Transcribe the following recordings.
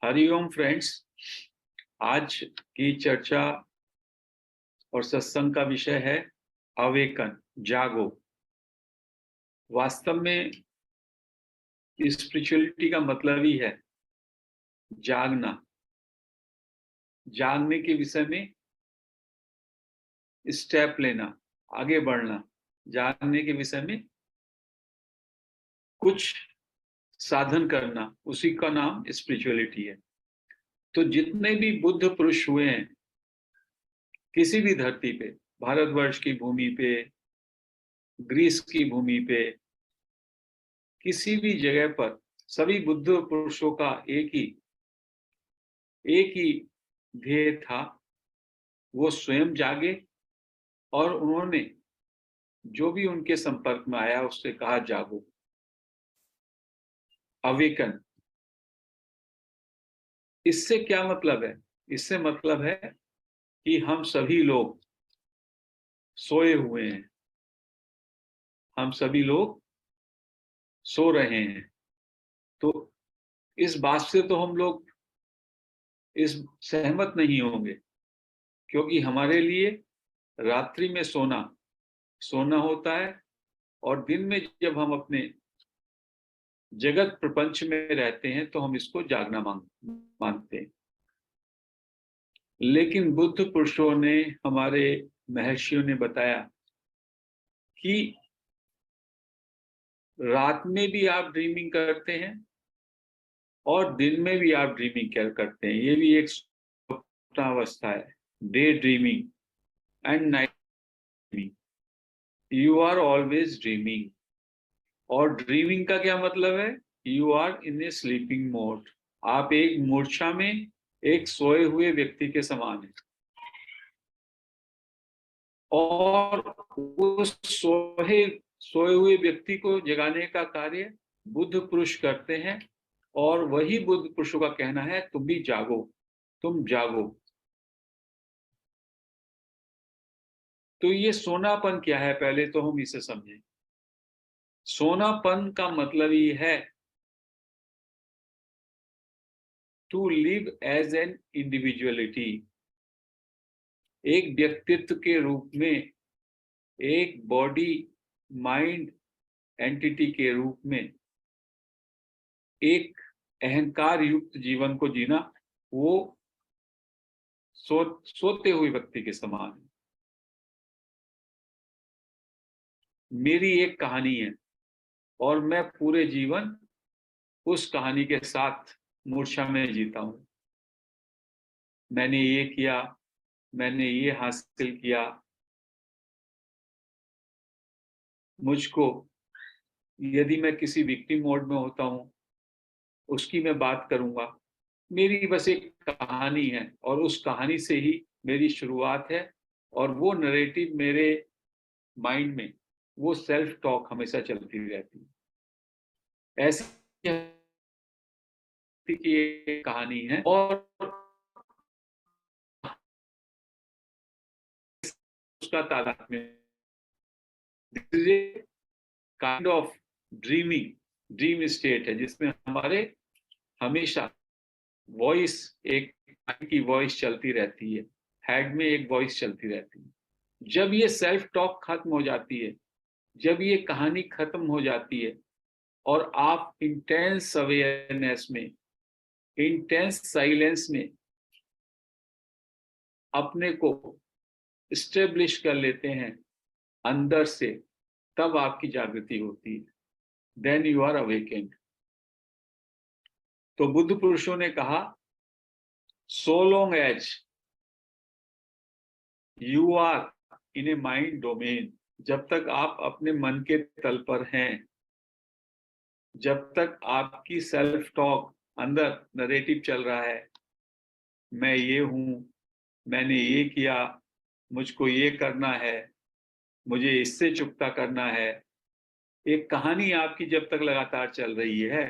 Hariom friends. आज की चर्चा और सत्संग का विषय है अवेकन, जागो। वास्तव में स्पिरिचुअलिटी का मतलब ही है जागना। जागने के विषय में स्टेप लेना, आगे बढ़ना। जागने के विषय में कुछ साधन करना, उसी का नाम स्पिरिचुअलिटी है। तो जितने भी बुद्ध पुरुष हुए हैं किसी भी धरती पे, भारतवर्ष की भूमि पे, ग्रीस की भूमि पे, किसी भी जगह पर, सभी बुद्ध पुरुषों का एक ही ध्येय था। वो स्वयं जागे और उन्होंने जो भी उनके संपर्क में आया उससे कहा जागो, अवेकन। इससे क्या मतलब है? इससे मतलब है कि हम सभी लोग सोए हुए हैं, हम सभी लोग सो रहे हैं। तो इस बात से तो हम लोग इस सहमत नहीं होंगे, क्योंकि हमारे लिए रात्रि में सोना सोना होता है और दिन में जब हम अपने जगत प्रपंच में रहते हैं तो हम इसको जागना मानते हैं। लेकिन बुद्ध पुरुषों ने, हमारे महर्षियों ने बताया कि रात में भी आप ड्रीमिंग करते हैं और दिन में भी आप ड्रीमिंग करते हैं। ये भी एक स्वप्नावस्था है, day dreaming and night dreaming. You are always dreaming. और ड्रीमिंग का क्या मतलब है? You are in a sleeping mode. आप एक मूर्छा में, एक सोए हुए व्यक्ति के समान है। और उस सोए हुए व्यक्ति को जगाने का कार्य बुद्ध पुरुष करते हैं। और वही बुद्ध पुरुषों का कहना है, तुम भी जागो, तुम जागो। तो ये सोनापन क्या है, पहले तो हम इसे समझें। सोनापन का मतलब ही है to live as an individuality. एक व्यक्तित्व के रूप में, एक बॉडी माइंड एंटिटी के रूप में, एक अहंकार युक्त जीवन को जीना, वो सोते हुए व्यक्ति के समान है। मेरी एक कहानी है और मैं पूरे जीवन उस कहानी के साथ मूर्छा में जीता हूं। मैंने ये किया, मैंने ये हासिल किया। मुझको, यदि मैं किसी विक्टिम मोड में होता हूं, उसकी मैं बात करूंगा। मेरी बस एक कहानी है और उस कहानी से ही मेरी शुरुआत है। और वो नरेटिव मेरे माइंड में, वो सेल्फ टॉक हमेशा चलती रहती है। ऐसी की एक कहानी है और उसका तादाद में काइंड ऑफ ड्रीम स्टेट है, जिसमें हमारे हमेशा वॉइस, एक की वॉइस चलती रहती है, हेड में एक वॉइस चलती रहती है। जब ये सेल्फ टॉक खत्म हो जाती है, जब ये कहानी खत्म हो जाती है और आप इंटेंस अवेयरनेस में, इंटेंस साइलेंस में अपने को स्टेब्लिश कर लेते हैं अंदर से, तब आपकी जागृति होती है। Then you are awakened. तो बुद्ध पुरुषों ने कहा, so long as you are in a mind domain, जब तक आप अपने मन के तल पर हैं, जब तक आपकी सेल्फ टॉक अंदर नरेटिव चल रहा है, मैं ये हूं, मैंने ये किया, मुझको ये करना है, मुझे इससे चुकता करना है। एक कहानी आपकी जब तक लगातार चल रही है,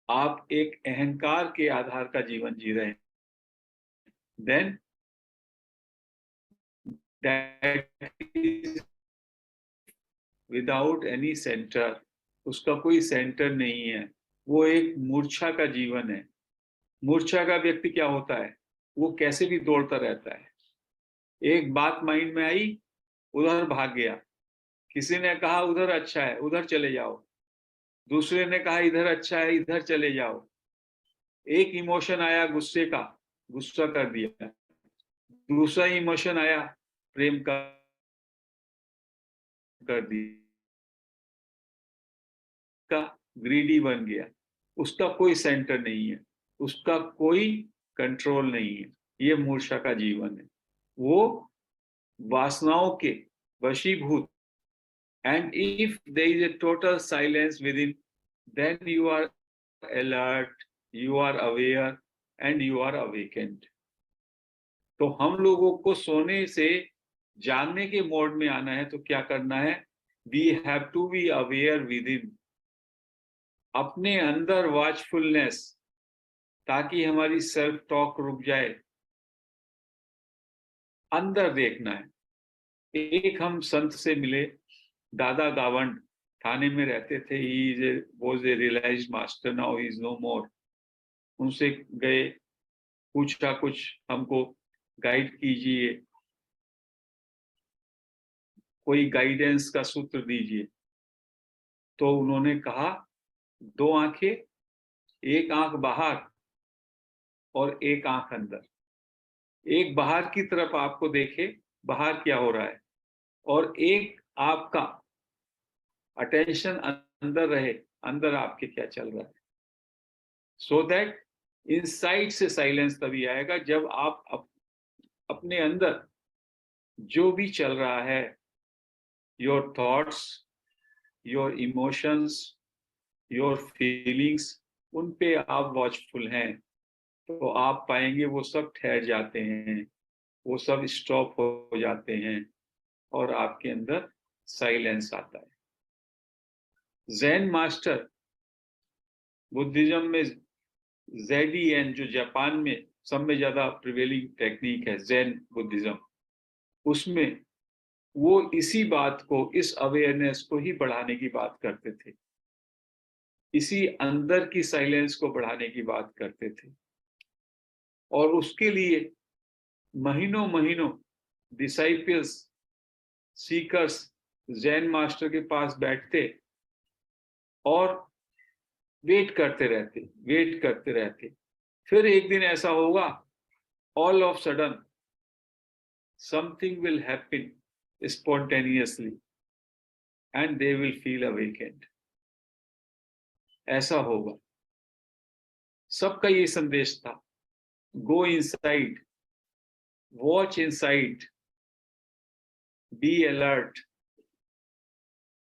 आप एक अहंकार के आधार का जीवन जी रहे हैं। Then that is without any centre. उसका कोई सेंटर नहीं है, वो एक मूर्छा का जीवन है। मूर्छा का व्यक्ति क्या होता है, वो कैसे भी दौड़ता रहता है। एक बात माइंड में आई, उधर भाग गया। किसी ने कहा उधर अच्छा है, उधर चले जाओ। दूसरे ने कहा इधर अच्छा है, इधर चले जाओ। एक इमोशन आया गुस्से का, गुस्सा कर दिया। दूसरा इमोशन आया प्रेम का, कर दिया। का ग्रीडी बन गया। उसका कोई सेंटर नहीं है, उसका कोई कंट्रोल नहीं है। ये मूर्छा का जीवन है। वो वासनाओं के वशीभूत। And if there is a total silence within, then you are alert, you are aware and you are awakened. तो हम लोगों को सोने से जानने के मोड में आना है तो क्या करना है? We have to be aware within, अपने अंदर वॉचफुलनेस, ताकि हमारी सेल्फ टॉक रुक जाए। अंदर देखना है। एक हम संत से मिले, दादा गावंड, थाने में रहते थे। He was a realised master, now he is no more. उनसे गए, पूछा कुछ हमको गाइड कीजिए, कोई गाइडेंस का सूत्र दीजिए। तो उन्होंने कहा, दो आंखें, एक आंख बाहर और एक आंख अंदर। एक बाहर की तरफ आपको देखे, बाहर क्या हो रहा है, और एक आपका अटेंशन अंदर रहे, अंदर आपके क्या चल रहा है। सो दैट इनसाइड से साइलेंस तभी आएगा जब आप अपने अंदर जो भी चल रहा है, your thoughts, your emotions, your feelings, उन पे आप वॉचफुल हैं, तो आप पाएंगे वो सब ठहर जाते हैं, वो सब स्टॉप हो जाते हैं और आपके अंदर साइलेंस आता है। ज़ेन मास्टर, बुद्धिज्म में ZEN, जो जापान में सब में ज्यादा प्रिवेलिंग टेक्निक है, ज़ेन बुद्धिज्म, उसमें वो इसी बात को, इस अवेयरनेस को ही बढ़ाने की बात करते थे, इसी अंदर की साइलेंस को बढ़ाने की बात करते थे। और उसके लिए महीनों महीनों डिसाइपल्स, सीकर्स ज़ेन मास्टर के पास बैठते और वेट करते रहते। फिर एक दिन ऐसा होगा, all of sudden something will happen spontaneously and they will feel awakened. ऐसा होगा। सबका ये संदेश था, go inside, watch inside, be alert.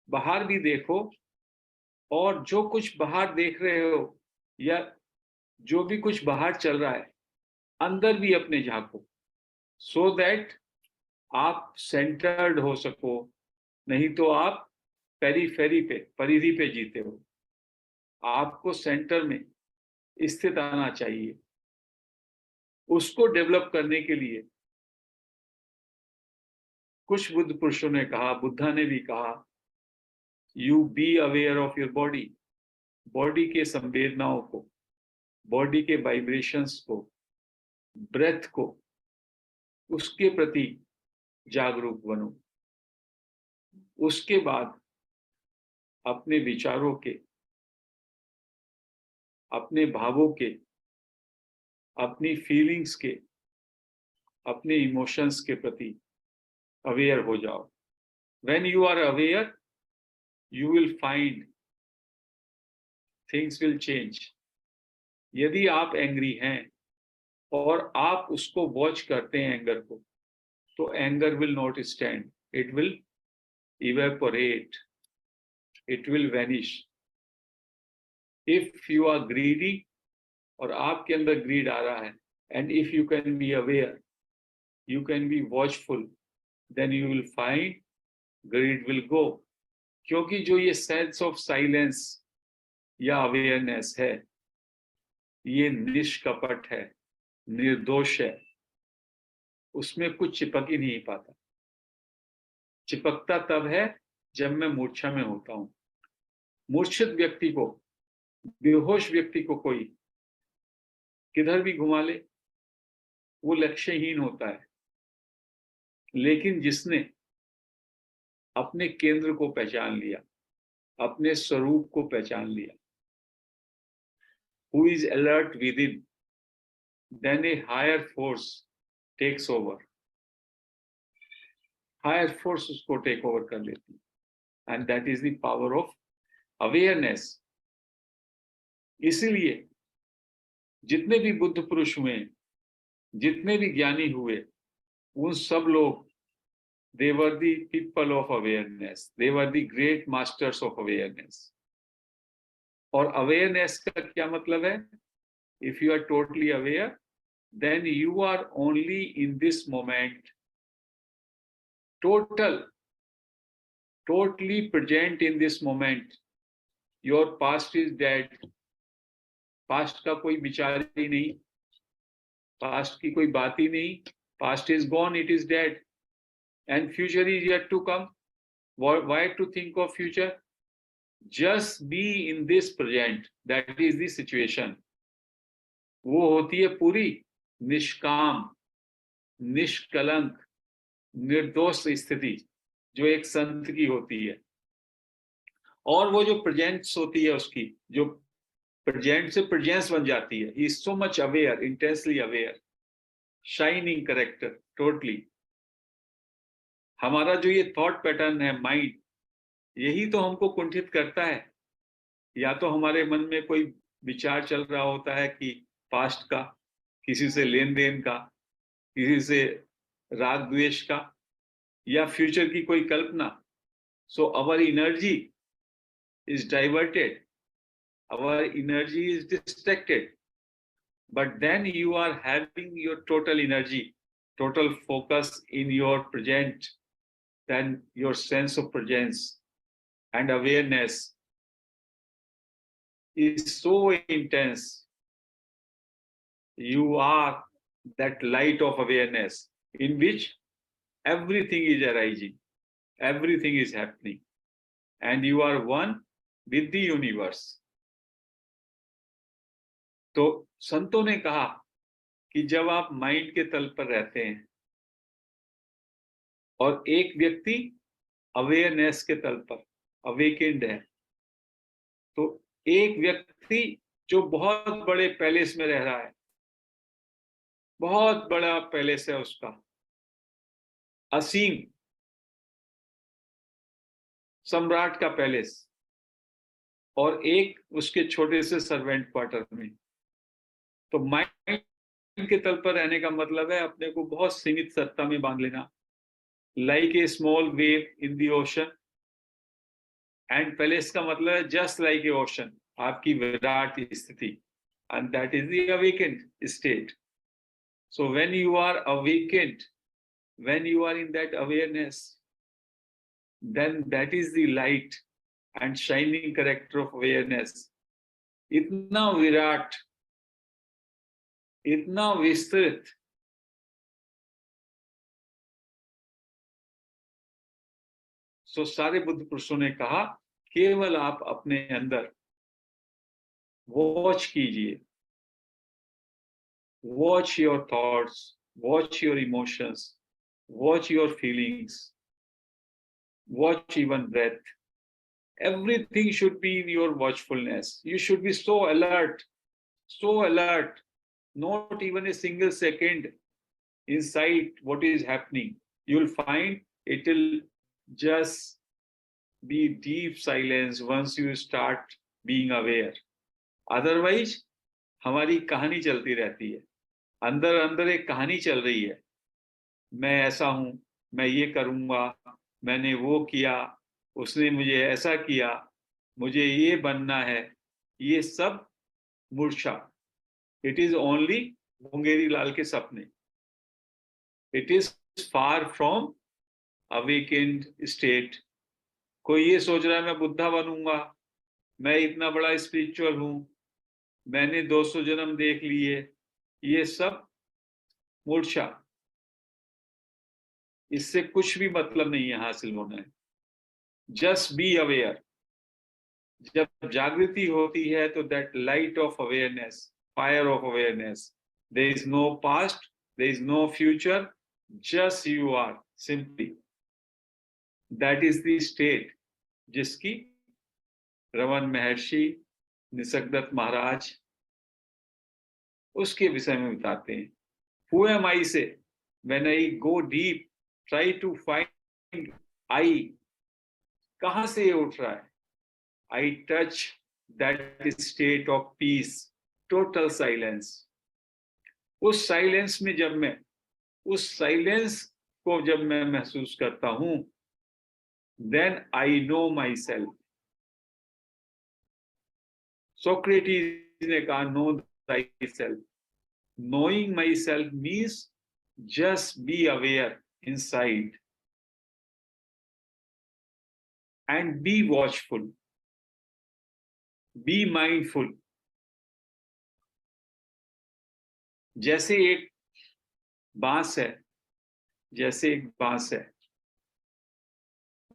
बाहर भी देखो, और जो कुछ बाहर देख रहे हो या जो भी कुछ बाहर चल रहा है, अंदर भी अपने झांको, सो दैट आप सेंटर्ड हो सको। नहीं तो आप पेरीफेरी पे, परिधि पे जीते हो। आपको सेंटर में स्थित आना चाहिए। उसको डेवलप करने के लिए कुछ बुद्ध पुरुषों ने कहा, बुद्धा ने भी कहा, you be aware of your body. Body के संवेदनाओं को, बॉडी के वाइब्रेशंस को, ब्रेथ को, उसके प्रति जागरूक बनो। उसके बाद अपने विचारों के, अपने भावों के, अपनी फीलिंग्स के, अपने इमोशंस के प्रति अवेयर हो जाओ। When you are aware, you will find things will change. यदि आप एंग्री हैं और आप उसको वॉच करते हैं एंगर को, तो anger will not stand, it will evaporate, it will vanish. If you are greedy, और आपके अंदर ग्रीड आ रहा है, and if you can be aware, you can be watchful, then you will find greed will go। क्योंकि जो ये sense of silence या अवेयरनेस है, ये निष्कपट है, निर्दोष है, उसमें कुछ चिपक ही नहीं पाता। चिपकता तब है जब मैं मूर्छा में होता हूं। मूर्छित व्यक्ति को, बेहोश व्यक्ति को कोई किधर भी घुमा ले वो लक्ष्यहीन होता है। लेकिन जिसने अपने केंद्र को पहचान लिया, अपने स्वरूप को पहचान लिया, who is alert within, then a higher force takes over. Higher force उसको take over कर लेती है, and that is the power of awareness. इसीलिए जितने भी बुद्ध पुरुष हुए, जितने भी ज्ञानी हुए, उन सब लोग they were the people of awareness, they were the great masters of awareness. और awareness का क्या मतलब है? If you are totally aware, then you are only in this moment, totally present in this moment. Your past is dead. Past का कोई विचार ही नहीं, past की कोई बात ही नहीं. Past is gone, it is dead. And future is yet to come. Why to think of future? Just be in this present. That is the situation. वो होती है पूरी निष्काम, निष्कलंक, निर्दोष स्थिति जो एक संत की होती है। और वो जो प्रेजेंस होती है उसकी, जो प्रेजेंट से प्रेजेंस बन जाती है, he is so much aware, intensely aware, shining character, totally. हमारा जो ये थॉट पैटर्न है, माइंड, यही तो हमको कुंठित करता है। या तो हमारे मन में कोई विचार चल रहा होता है कि पास्ट का, किसी से लेन देन का, किसी से राग द्वेष का, या फ्यूचर की कोई कल्पना। So our energy is diverted, our energy is distracted, but then you are having your total energy, total focus in your present, then your sense of presence and awareness is so intense. You are that light of awareness in which everything is arising, everything is happening, and you are one with the universe. तो संतों ने कहा कि जब आप mind के तल पर रहते हैं और एक व्यक्ति अवेयरनेस के तल पर अवेकेंड है, तो एक व्यक्ति जो बहुत बड़े पैलेस में रह रहा है, बहुत बड़ा पैलेस है उसका, असीम सम्राट का पैलेस, और एक उसके छोटे से सर्वेंट क्वार्टर में। तो माइंड के तल पर रहने का मतलब है अपने को बहुत सीमित सत्ता में बांध लेना, like a small wave in the ocean. And palace का मतलब है जस्ट लाइक ए ओशन, आपकी विराट स्थिति, and that is the awakened state. So when you are awakened, when you are in that awareness, then that is the light and shining character of awareness. इतना विराट, इतना विस्तृत, सो सारे बुद्ध पुरुषों ने कहा केवल आप अपने अंदर वॉच कीजिए, watch your thoughts, watch your emotions, watch your feelings, watch even breath. Everything should be in your watchfulness. You should be so alert, not even a single second inside what is happening. You'll find it will just be deep silence once you start being aware. Otherwise, हमारी कहानी चलती रहती है, अंदर अंदर एक कहानी चल रही है, मैं ऐसा हूं, मैं ये करूंगा, मैंने वो किया, उसने मुझे ऐसा किया, मुझे ये बनना है। ये सब मूर्छा, इट इज ओनली मुंगेरी लाल के सपने। It is far from awakened state. कोई ये सोच रहा है मैं बुद्धा बनूंगा, मैं इतना बड़ा स्पिरिचुअल हूं, मैंने 200 जन्म देख लिए, ये सब मूर्छा, इससे कुछ भी मतलब नहीं है हासिल होना है। Just be aware. जब जागृति होती है तो that light of awareness fire of awareness. There is no past, there is no future, just you are, simply. That is the state जिसकी रमन महर्षि, निसर्गदत्त महाराज उसके विषय में बताते हैं. Who am I say? When I go deep, try to find I. कहाँ से ये उठ रहा है? I touch that state of peace, total silence. उस साइलेंस में जब मैं उस साइलेंस को जब मैं महसूस करता हूं, then I know myself. Socrates ने कहा, know thyself. Knowing myself means just be aware inside and be watchful, be mindful. जैसे एक बांस है, जैसे एक बांस है,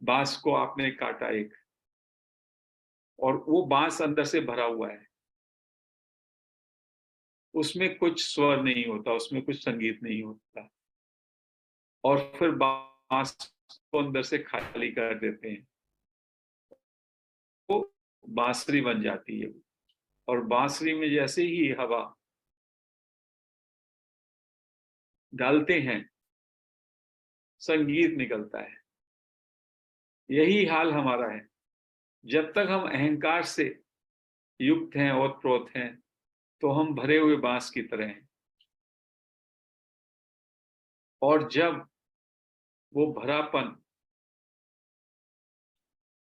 बांस को आपने काटा एक, और वो बांस अंदर से भरा हुआ है, उसमें कुछ स्वर नहीं होता, उसमें कुछ संगीत नहीं होता, और फिर बांस को अंदर से खाली कर देते हैं, वो बांसुरी बन जाती है. और बांसुरी में जैसे ही हवा डालते हैं, संगीत निकलता है. यही हाल हमारा है. जब तक हम अहंकार से युक्त हैं, ओतप्रोत हैं, तो हम भरे हुए बांस की तरह हैं. और जब वो भरापन,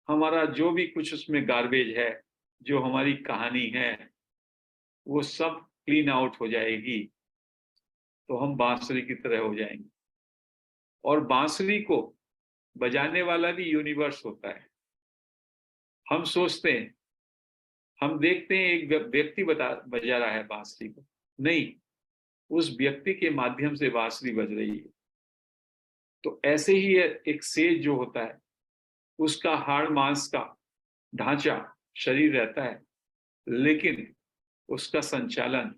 हमारा जो भी कुछ उसमें गार्बेज है, जो हमारी कहानी है, वो सब क्लीन आउट हो जाएगी, तो हम बांसुरी की तरह हो जाएंगे. और बांसुरी को बजाने वाला भी यूनिवर्स होता है. हम सोचते हैं, हम देखते हैं एक व्यक्ति बजा रहा है बांसुरी को, नहीं, उस व्यक्ति के माध्यम से बांसुरी बज रही है. तो ऐसे ही एक सेज जो होता है, उसका हाड़ मांस का ढांचा शरीर रहता है, लेकिन उसका संचालन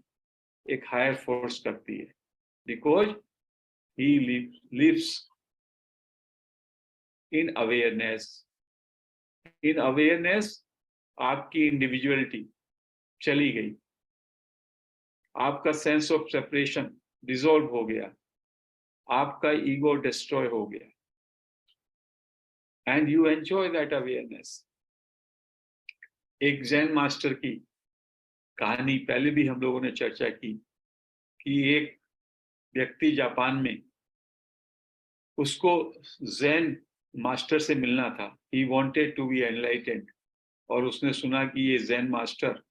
एक हायर फोर्स करती है, because he lives in awareness. In awareness आपकी इंडिविजुअलिटी चली गई, आपका सेंस ऑफ सेपरेशन डिसॉल्व हो गया, आपका ईगो डिस्ट्रॉय हो गया, and you enjoy that awareness. एक जैन मास्टर की कहानी पहले भी हम लोगों ने चर्चा की कि एक व्यक्ति जापान में, उसको जैन मास्टर से मिलना था. He wanted to be enlightened. और उसने सुना कि ये जैन मास्टर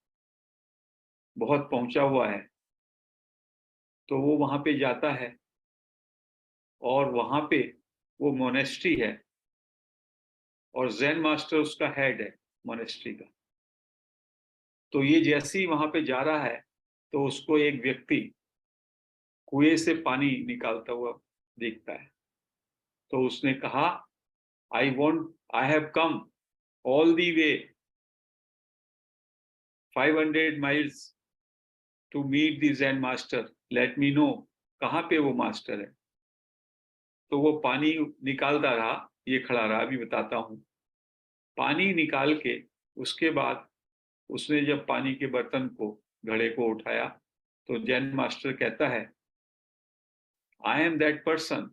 बहुत पहुंचा हुआ है, तो वो वहां पे जाता है, और वहां पे वो मोनेस्ट्री है, और जैन मास्टर उसका हेड है मोनेस्ट्री का. तो ये जैसे ही वहां पे जा रहा है, तो उसको एक व्यक्ति कुएं से पानी निकालता हुआ देखता है. तो उसने कहा, I have come all the way 500 miles to meet the Zen master, let me know कहाँ पे वो मास्टर है. तो वो पानी निकालता रहा, ये खड़ा रहा, अभी बताता हूँ. पानी निकाल के उसके बाद उसने जब पानी के बर्तन को, घड़े को उठाया, तो जैन मास्टर कहता है, आई एम दैट पर्सन.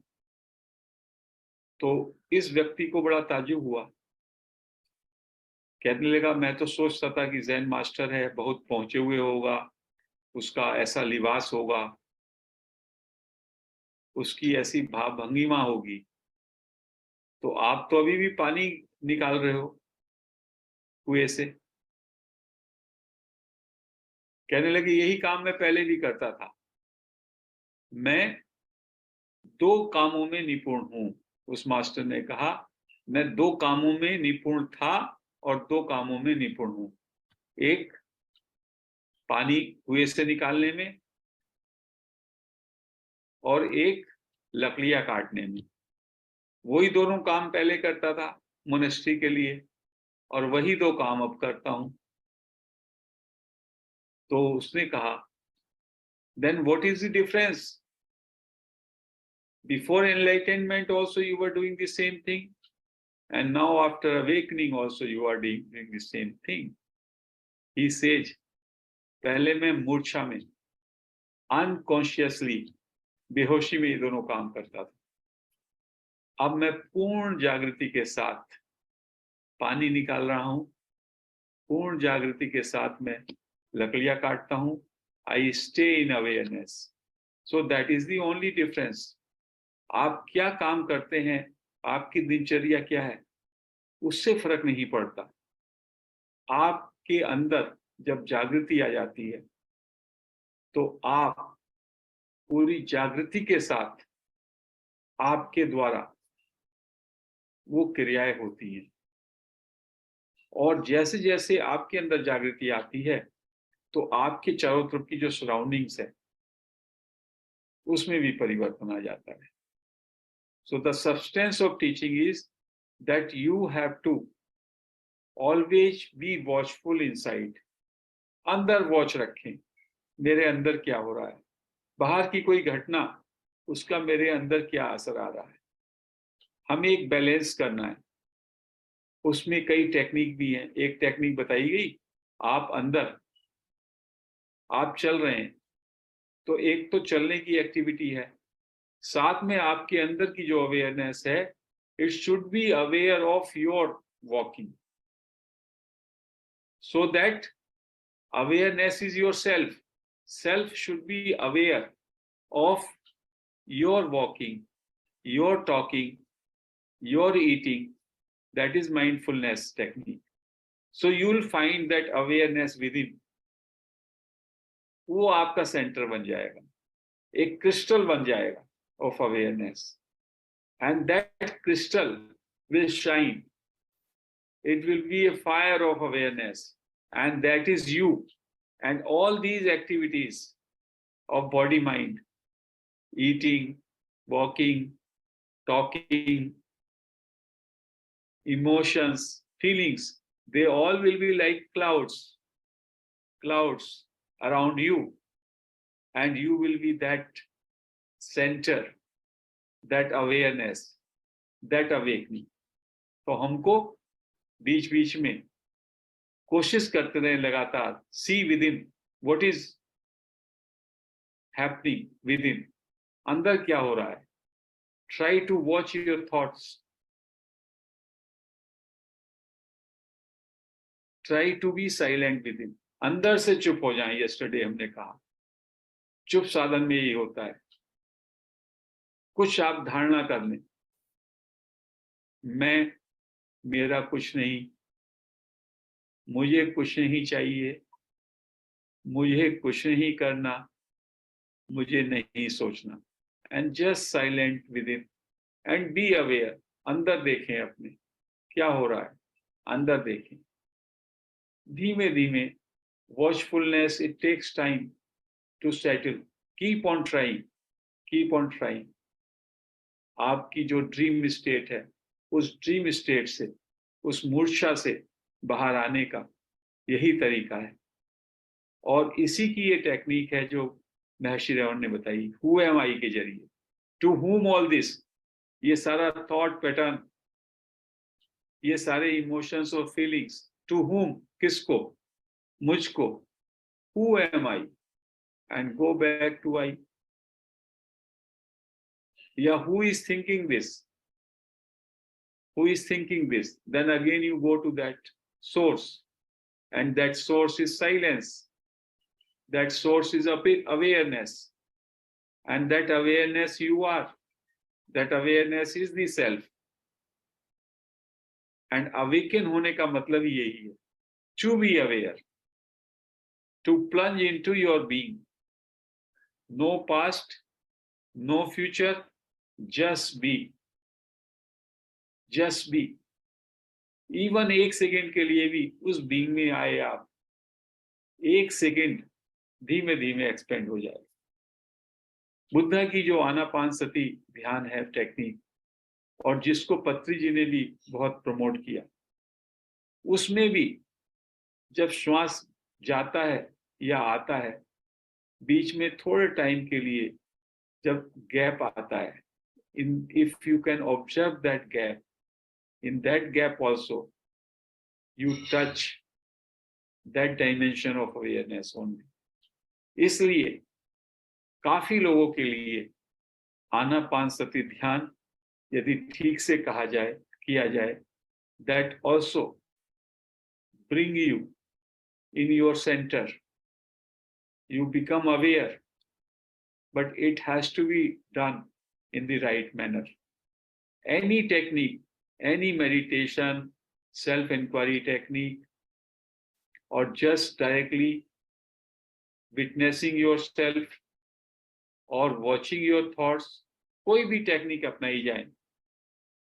तो इस व्यक्ति को बड़ा ताज्जुब हुआ. कहने लगा, मैं तो सोचता था कि जैन मास्टर है, बहुत पहुंचे हुए होगा, उसका ऐसा लिबास होगा, उसकी ऐसी भाव भंगिमा होगी, तो आप तो अभी भी पानी निकाल रहे हो कुएं से. कहने लगे, यही काम मैं पहले भी करता था, मैं 2 कामों में निपुण हूं. उस मास्टर ने कहा, मैं 2 कामों में निपुण था और 2 कामों में निपुण हूं. एक, पानी कुएं से निकालने में, और एक लकड़ियां काटने में. वही दोनों काम पहले करता था मोनेस्ट्री के लिए, और वही 2 काम अब करता हूं. तो उसने कहा, Then what is the difference? Before enlightenment also you were doing the same thing, and now after awakening also you are doing the same thing. He says, पहले मैं मूर्छा में, अनकॉन्शियसली, बेहोशी में ये दोनों काम करता था. अब मैं पूर्ण जागृति के साथ पानी निकाल रहा हूं, पूर्ण जागृति के साथ मैं लकड़ियां काटता हूं. I stay in awareness. So that is the only difference. आप क्या काम करते हैं, आपकी दिनचर्या क्या है, उससे फर्क नहीं पड़ता. आपके अंदर जब जागृति आ जाती है तो आप पूरी जागृति के साथ आपके द्वारा वो क्रियाएं होती हैं. और जैसे जैसे आपके अंदर जागृति आती है तो आपके चारों तरफ की जो सराउंडिंग्स है उसमें भी परिवर्तन आ जाता है. So the substance of teaching is that you have to always be watchful inside. अंदर वॉच रखें, मेरे अंदर क्या हो रहा है, बाहर की कोई घटना उसका मेरे अंदर क्या असर आ रहा है. हमें एक बैलेंस करना है. उसमें कई टेक्निक भी हैं. एक टेक्निक बताई गई, आप अंदर आप चल रहे हैं तो एक तो चलने की एक्टिविटी है, साथ में आपके अंदर की जो अवेयरनेस है, it should be aware of your walking, so that awareness is yourself. Self should be aware of your walking, your talking, your eating. That is mindfulness technique. So you will find that awareness within. वो आपका centre बन जाएगा, एक crystal बन जाएगा of awareness, and that crystal will shine. It will be a fire of awareness, and that is you. And all these activities of body mind, eating, walking, talking, emotions, feelings, they all will be like clouds around you, and you will be that center, that awareness, that awakening. तो हमको बीच बीच में कोशिश करते रहे लगातार, see within what is happening within. अंदर क्या हो रहा है. Try to watch your thoughts, try to be silent within. अंदर से चुप हो जाएं. यस्टरडे हमने कहा चुप साधन में यही होता है. कुछ आप धारणा कर लें, मैं, मेरा कुछ नहीं, मुझे कुछ नहीं चाहिए, मुझे कुछ नहीं करना, मुझे नहीं सोचना. And just silent with in and be aware. अंदर देखें अपने क्या हो रहा है, अंदर देखें. धीमे धीमे watchfulness, it takes time to settle. Keep on trying, keep on trying. आपकी जो ड्रीम स्टेट है, उस ड्रीम स्टेट से, उस मूर्छा से बाहर आने का यही तरीका है. और इसी की ये टेक्निक है जो महर्षि रमन ने बताई, हु एम आई के जरिए. टू हुम ऑल दिस, ये सारा थॉट पैटर्न, ये सारे इमोशंस और फीलिंग्स, टू हुम, किसको, मुझको. Who am I, and go back to I. या who is thinking this, who is thinking this, then again you go to that source, and that source is silence, that source is awareness, and that awareness you are, that awareness is the self. And awaken होने का मतलब ही यही है, to be aware, to plunge into your being. No past, no future, just be. Just be. Even एक second के लिए भी उस बीइंग में आए आप, एक सेकेंड धीमे धीमे एक्सपेंड हो जाए. बुद्धा की जो आनापानसति ध्यान है टेक्निक, और जिसको पत्री जी ने भी बहुत प्रमोट किया, उसमें भी जब श्वास जाता है या आता है बीच में थोड़े टाइम के लिए जब गैप आता है, if you can observe that gap, in that gap also you touch that dimension of awareness only. इसलिए काफी लोगों के लिए आनापानसति ध्यान यदि ठीक से किया जाए, that also bring you in your center. You become aware, but it has to be done in the right manner. Any technique, any meditation, self-inquiry technique, or just directly witnessing yourself or watching your thoughts, कोई भी technique अपनाई जाए,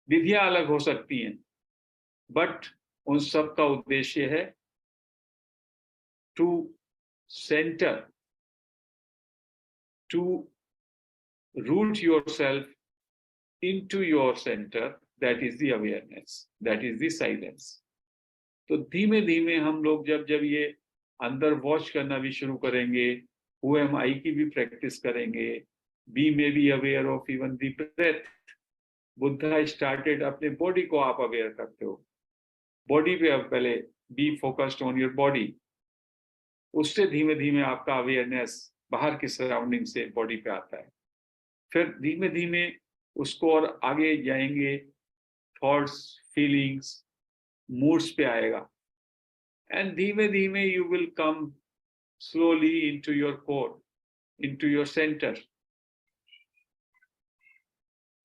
विधियां अलग हो सकती हैं, but उन सब का उद्देश्य है to centre, to root yourself into your center, that is the awareness, that is the silence. तो धीमे धीमे हम लोग जब ये अंदर वॉच करना भी शुरू करेंगे, who am I की भी प्रैक्टिस करेंगे, be may be aware of even the breath. Buddha started अपने बॉडी को आप अवेयर करते हो, बॉडी पे आप पहले be focused on your body, उससे धीमे धीमे आपका अवेयरनेस बाहर की सराउंडिंग से बॉडी पे आता है, फिर धीमे धीमे उसको और आगे जाएंगे, थॉट्स, फीलिंग्स, मूड्स पे आएगा, एंड धीमे धीमे you will come slowly into your core, into your centre.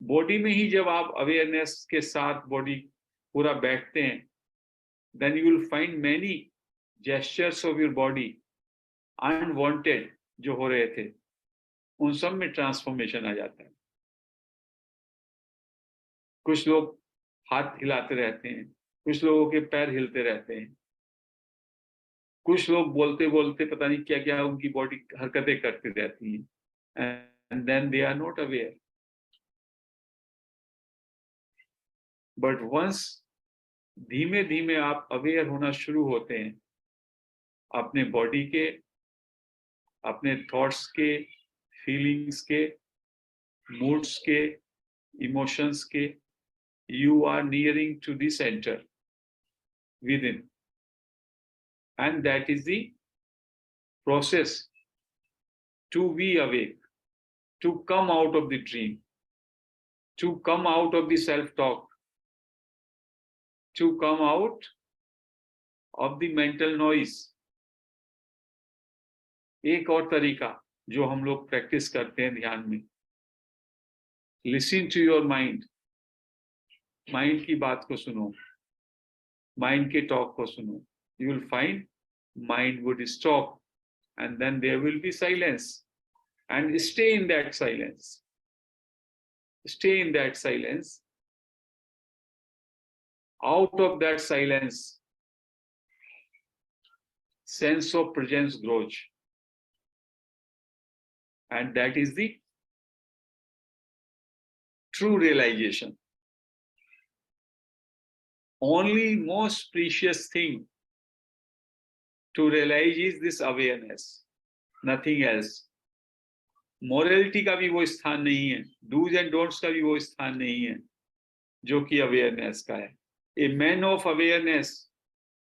Body में ही जब आप अवेयरनेस के साथ बॉडी पूरा बैठते हैं, then you will find many gestures of your body unwanted जो हो रहे थे, उन सब में ट्रांसफॉर्मेशन आ जाता है. कुछ लोग हाथ हिलाते रहते हैं, कुछ लोगों के पैर हिलते रहते हैं, कुछ लोग बोलते बोलते पता नहीं क्या क्या उनकी बॉडी हरकतें करती रहती हैं, and then they are not aware. But once धीमे धीमे आप अवेयर होना शुरू होते हैं अपने बॉडी के, अपने थॉट्स के, फीलिंग्स के, मूड्स के, इमोशंस के, you are nearing to the center within, and that is the process to be awake, to come out of the dream, to come out of the self-talk, to come out of the mental noise. एक और तरीका जो हम लोग practice करते हैं ध्यान में, listen to your mind. Mind की बात को सुनो, माइंड के टॉक को सुनो, you will find mind would stop, and then there will be silence, and stay in that silence, stay in that silence. Out of that silence sense of presence grows, and that is the true realisation. Only most precious thing to realize is this awareness, nothing else. Morality का भी वो स्थान नहीं है, do's and don'ts का भी वो स्थान नहीं है जो कि awareness का है. A man of awareness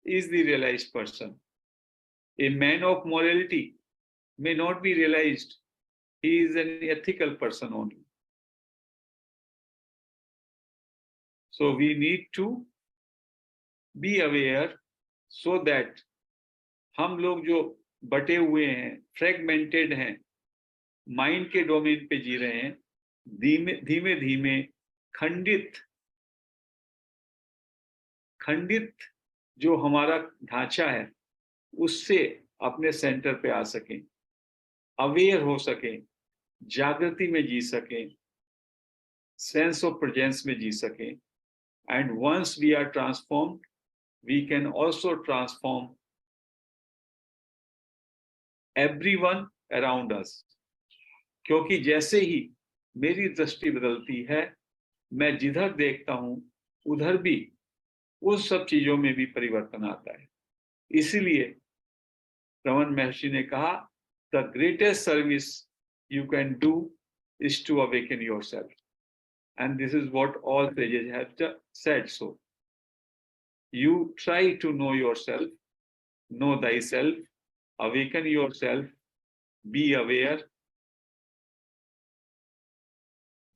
is the realized person. A man of morality may not be realized. He is an ethical person only. So we need to be aware so that हम लोग जो बटे हुए हैं, fragmented हैं, mind के domain पे जी रहे हैं, धीमे धीमे खंडित जो हमारा ढांचा है उससे अपने सेंटर पे आ सकें, अवेयर हो सकें, जागृति में जी सकें, सेंस ऑफ प्रेजेंस में जी सकें. And once we are transformed, we can also transform everyone around us. क्योंकि जैसे ही मेरी दृष्टि बदलती है, मैं जिधर देखता हूं उधर भी उस सब चीजों में भी परिवर्तन आता है. इसीलिए रमन महर्षि ने कहा the greatest service you can do is to awaken yourself. And this is what all sages have said. So you try to know yourself, know thyself, awaken yourself, be aware,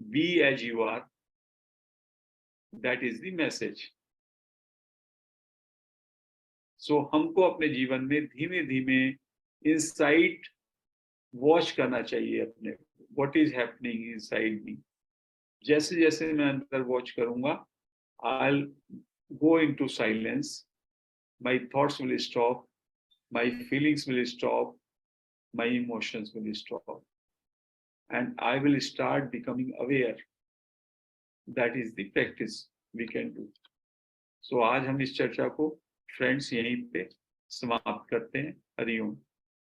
be as you are. That is the message. So हमको अपने जीवन में धीमे धीमे insight watch करना चाहिए अपने, what is happening inside me. जैसे जैसे मैं अंदर वॉच करूंगा, I'll go into silence, my thoughts will stop, my feelings will stop, my emotions will stop, and I will start becoming aware. That is the practice we can do. So आज हम इस चर्चा को friends यहीं पे समाप्त करते हैं. हरि ओम.